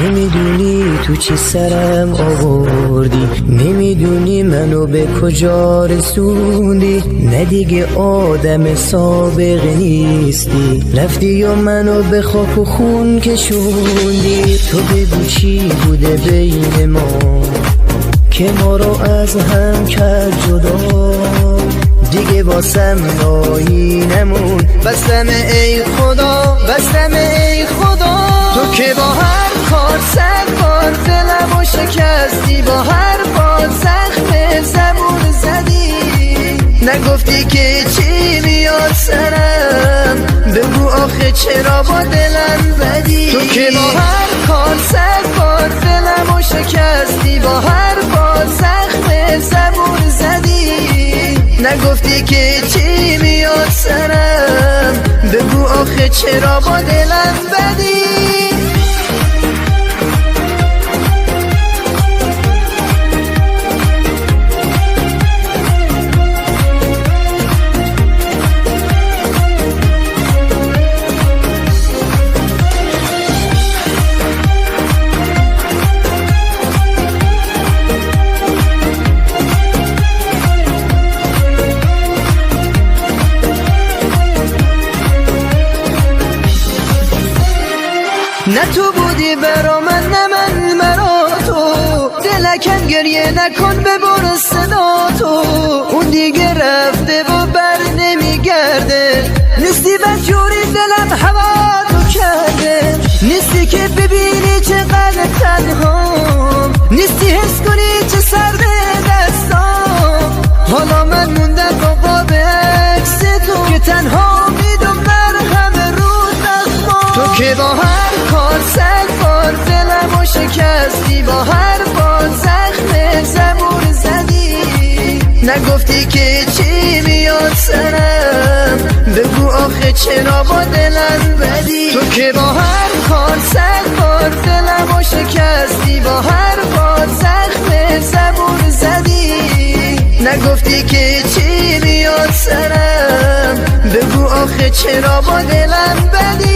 نمیدونی تو چی سرم آوردی، نمیدونی منو به کجا رسوندی. نه دیگه آدم سابق نیستی، رفتی و منو به خاک و خون کشوندی. تو بگو چی بوده بین ما که ما رو از هم کرد جدا. دیگه واسم نایی نمون، بستم ای خدا، بستم ای خدا. تو که با هر کار 100 بار دلمو شکستی، با هر بار زخم زبون زدی. نگفتی که چی میاد سرم، بگو آخه چرا با دلم بدی. تو که با هر کار 100 بار دلمو شکستی، با هر بار زخم زبون زدی. نگفتی که چی میاد سرم، بگو آخه چرا با دلم بدی. نه تو بودی برا من، نه من برا تو. دلکم گریه نکن ببر صدا تو. اون دیگه رفته و بر نمیگرده، نیستی بجوری دلم هوا تو کرده. نیستی که ببینی چقدر تنهام، نیستی حس کنی چه سرد دستام. حالا من موندم با قاب عکس تو که تنها میدم مرهم رو زخمام. تو که با هر کار 100 بار دلمو شکستی، با هر بار زخم زبون زدی. نگفتی که چی میاد سرم، بگو آخه چرا با دلم بدی. تو که با هر کار 100 بار دلمو شکستی، با هر بار زخم زبون زدی. نگفتی که چی میاد سرم، بگو آخه چرا با دلم بدی.